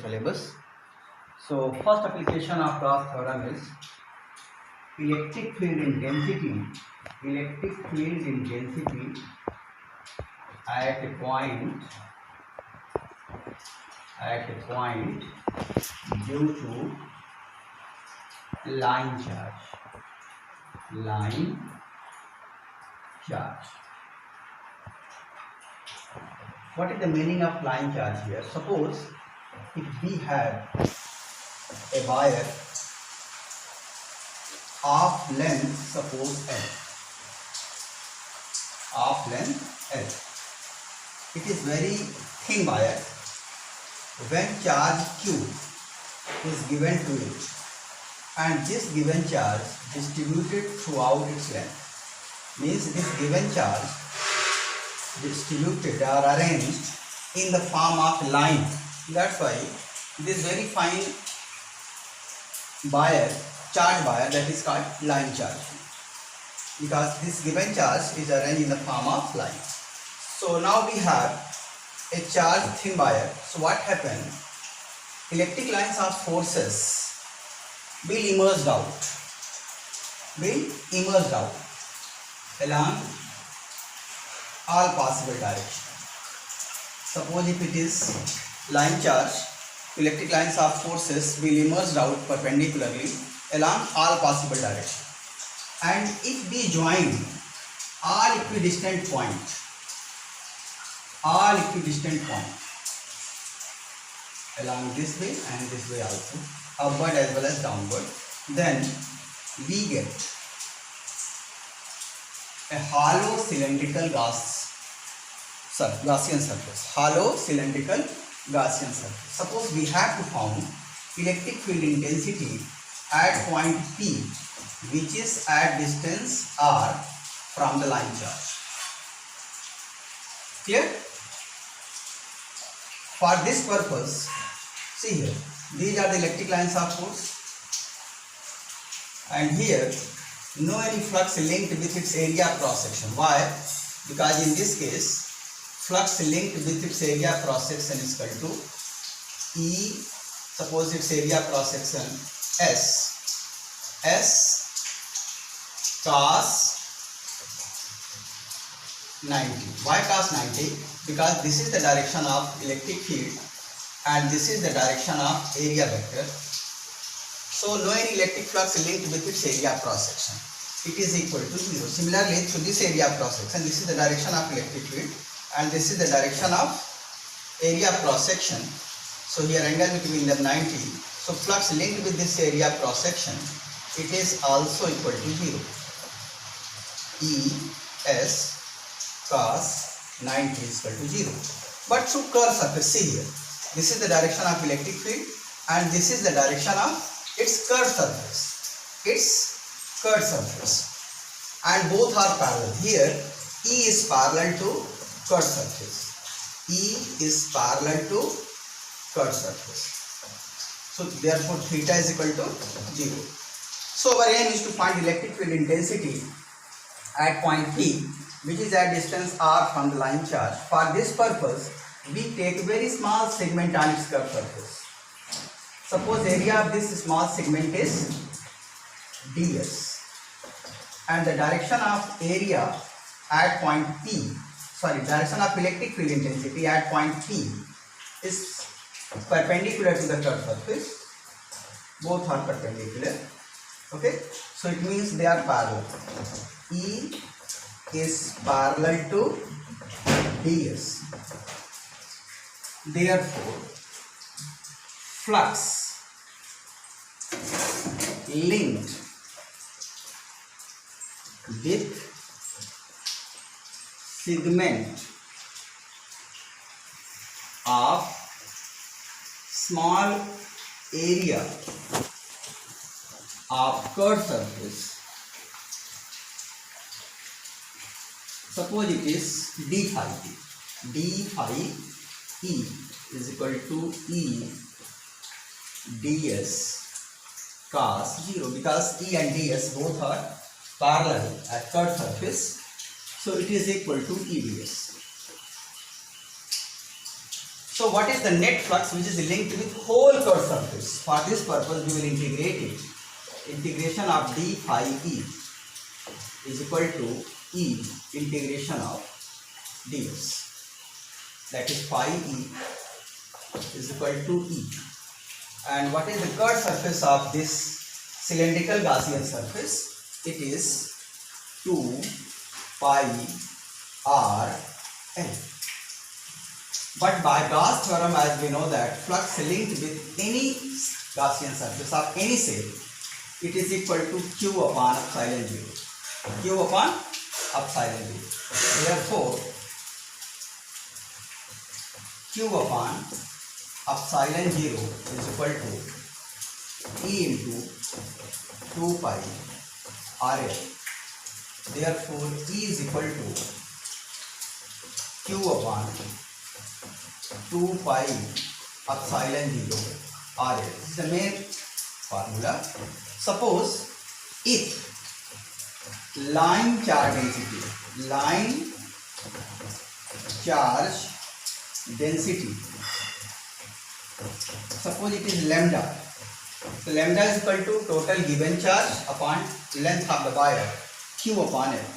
syllabus. So first application of Gauss theorem is electric field intensity at a point due to line charge. What is the meaning of line charge here? Suppose if we have a wire of length, suppose L. It is very thin wire. When charge Q is given to it and this given charge distributed throughout its length, means this given charge distributed or arranged in the form of line. That's why this very fine charge wire, that is called line charge, because this given charge is arranged in the form of line. So now we have a charged thin wire. So what happens? Electric lines of forces will emerge out along all possible directions. Suppose if it is line charge, electric lines of forces will emerge out perpendicularly along all possible directions. And if we join all equidistant points along this way and this way also, upward as well as downward, then we get a hollow cylindrical Gaussian surface. Suppose we have to found electric field intensity at point P, which is at distance r from the line charge. Clear? For this purpose, see here, these are the electric lines of force, and here no any flux linked with its area cross section. Why? Because in this case, flux linked with its area cross section is equal to E. Suppose its area cross section S cos 90. Why cos 90? Because this is the direction of electric field and this is the direction of area vector. So no any electric flux linked with its area cross section. It is equal to 0. Similarly, through this area cross section, this is the direction of electric field and this is the direction of area cross section. So here angle between them 90. So flux linked with this area cross section, it is also equal to 0. E S cos 90 is equal to 0. But through curved surface, see here, this is the direction of electric field and this is the direction of its curved surface, and both are parallel. Here E is parallel to curved surface. So therefore theta is equal to 0. So our aim is to find electric field intensity at point P, which is at distance r from the line charge. For this purpose, we take a very small segment on its curved surface. Suppose area of this small segment is ds, and the direction of area at point P, direction of electric field intensity at point P is perpendicular to the curved surface. Both are perpendicular. Okay, so it means they are parallel. E is parallel to ds. Therefore, flux linked with segment of small area of curved surface, suppose it is d phi E is equal to E ds cos 0, because E and ds both are parallel at curved surface, so it is equal to E ds. So what is the net flux which is linked with whole curved surface? For this purpose we will integrate it. Integration of d phi e is equal to e integration of ds. That is phi e is equal to e. And what is the curved surface of this cylindrical Gaussian surface? It is 2 pi r l. But by Gauss theorem, as we know that flux linked with any Gaussian surface of any shape, it is equal to q upon epsilon 0. Q upon epsilon 0. Therefore, q upon epsilon 0 is equal to E into 2 pi RL. Therefore, E is equal to q upon 2 pi epsilon 0 RL. This is the main formula. Suppose if line charge density, suppose it is lambda. So lambda is equal to total given charge upon length of the wire, q upon L.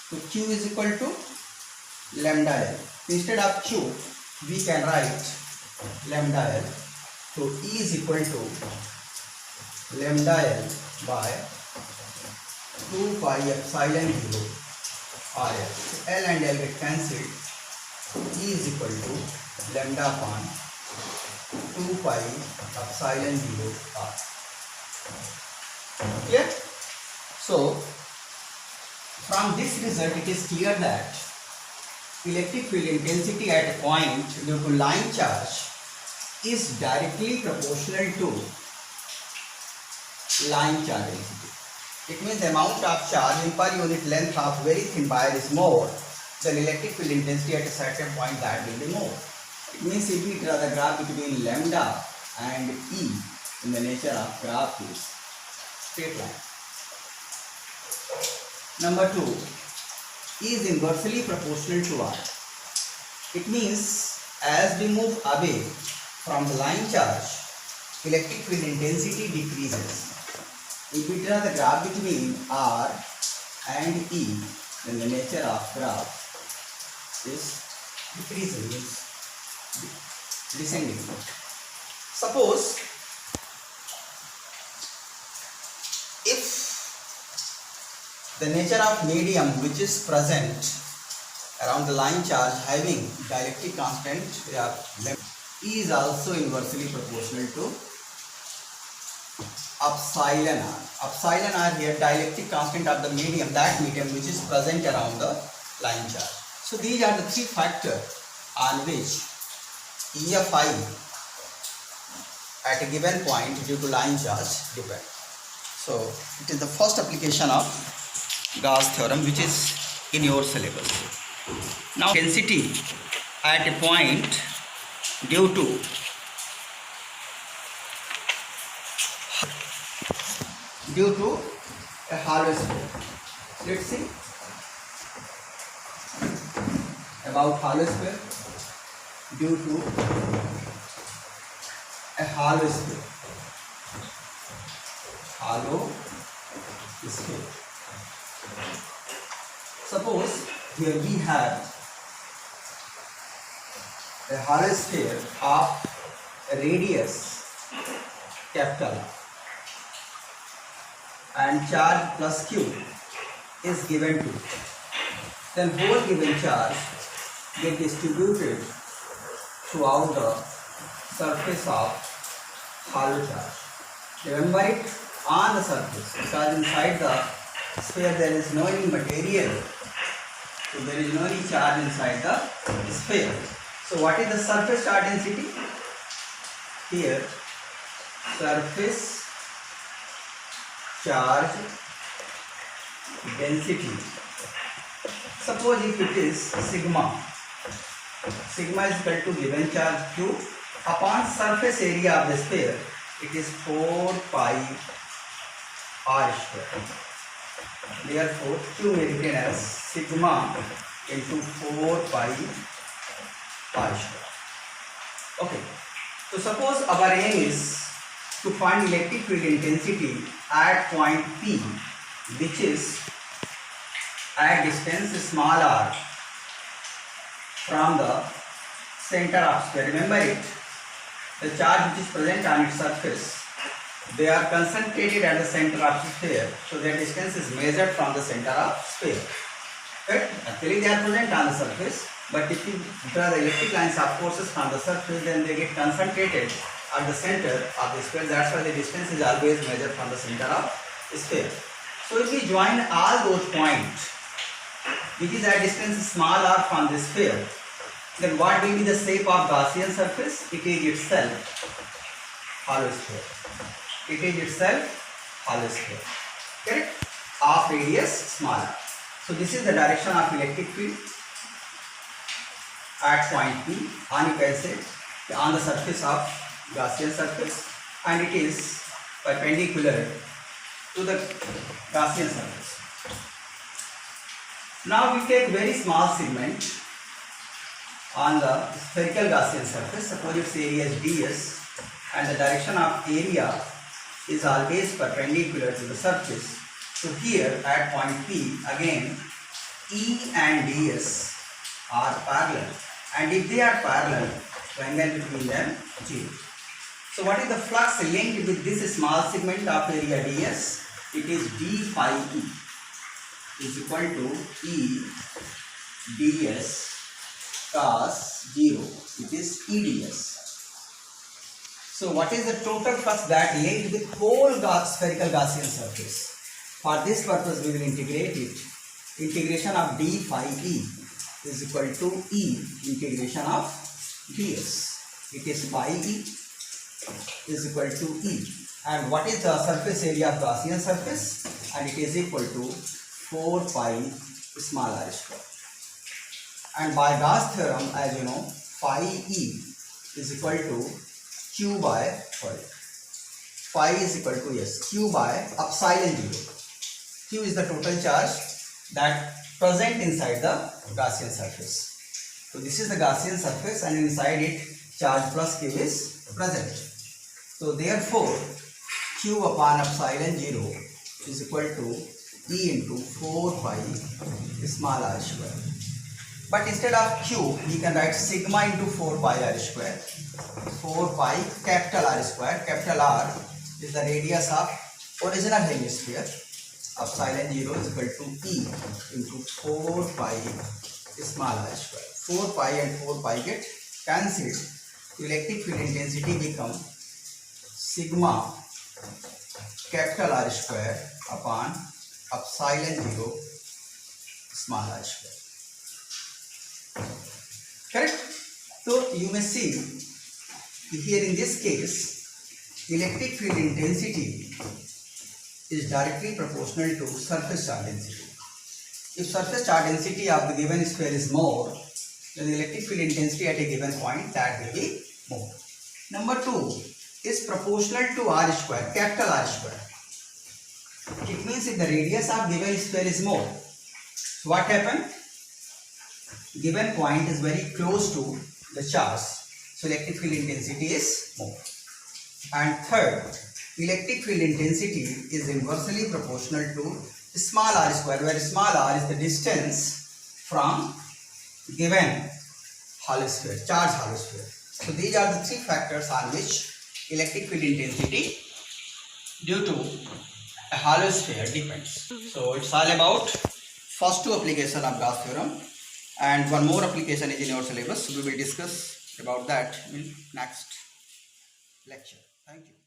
So q is equal to lambda L. Instead of q, we can write lambda L. So E is equal to lambda L by 2 pi epsilon 0 RL. So L and L get cancelled. E is equal to lambda upon 2 pi epsilon 0 R. Clear? So from this result it is clear that electric field intensity at a point due to line charge is directly proportional to line charge density. It means the amount of charge in per unit length of very thin wire is more, then electric field intensity at a certain point that will be more. It means if we draw the graph between lambda and E, in the nature of graph is straight line. Number 2, E is inversely proportional to R. It means as we move away from the line charge, electric field intensity decreases. If we draw the graph between R and E, then the nature of graph is decreasing, is descending. Suppose if the nature of medium which is present around the line charge having dielectric constant E is also inversely proportional to epsilon r. Epsilon r here dielectric constant of the medium, that medium which is present around the line charge. So these are the three factors on which EFI at a given point due to line charge depend. So it is the first application of Gauss theorem which is in your syllabus. Now density at a point due to a hollow sphere. Let's see about hollow sphere. Due to a hollow sphere. Suppose here we have a hollow sphere of a radius capital R, and charge plus q is given to it. Then whole given charge get distributed throughout the surface of hollow charge. Remember it on the surface, because inside the sphere there is no any material, so there is no any charge inside the sphere. So what is the surface charge density? Here surface charge density. Suppose if it is sigma is equal to given charge q upon surface area of the sphere, it is 4 pi r square. Therefore q may be written as sigma into 4 pi R square. Okay. So suppose our aim is to find electric field intensity at point P, which is at distance small r from the center of sphere. Remember it, the charge which is present on its surface, they are concentrated at the center of the sphere, so their distance is measured from the center of sphere. Right? Actually they are present on the surface, but if you draw the electric lines of forces from the surface, then they get concentrated at the center of the sphere. That's why the distance is always measured from the center of the sphere. So if we join all those points which is at distance small r from the sphere, then what will be the shape of Gaussian surface? It is itself hollow sphere. It is itself hollow sphere. Correct? Of radius small r. So this is the direction of electric field at point P, and you can say on the surface of Gaussian surface, and it is perpendicular to the Gaussian surface. Now we take very small segment on the spherical Gaussian surface. Suppose its area is ds, and the direction of area is always perpendicular to the surface. So here at point P, again E and ds are parallel, and if they are parallel, the angle between them 0. So what is the flux linked with this small segment of area ds? It is d phi e is equal to E ds cos 0, it is EDS. So what is the total flux that linked with whole spherical Gaussian surface? For this purpose we will integrate it. Integration of d phi e is equal to E integration of ds. It is phi e is equal to E. And what is the surface area of Gaussian surface? And it is equal to 4 pi small r square. And by Gauss theorem, as you know, phi e is equal to q by phi is equal to q by epsilon 0. Q is the total charge that present inside the Gaussian surface. So this is the Gaussian surface, and inside it charge plus q is present. So therefore q upon epsilon 0 is equal to E into 4 pi small r square. But instead of q, we can write sigma into 4 pi r square. 4 pi capital R square. Capital R is the radius of original hemisphere. Epsilon 0 is equal to E into 4 pi small r square. 4 pi and 4 pi get cancelled. Electric field intensity becomes sigma capital R square upon epsilon 0 small r square. Correct? So you may see here in this case, electric field intensity is directly proportional to surface charge density. If surface charge density of the given sphere is more, then the electric field intensity at a given point, that will be more. Number 2 is proportional to r square, capital R square. It means if the radius of given sphere is more, so what happens? Given point is very close to the charge, so electric field intensity is more. And third, electric field intensity is inversely proportional to small r square, where small r is the distance from given hollow sphere, charge hollow sphere. So these are the three factors on which electric field intensity due to a hollow sphere depends. So it's all about first two application of Gauss theorem, and one more application is in your syllabus. We will discuss about that in next lecture. Thank you.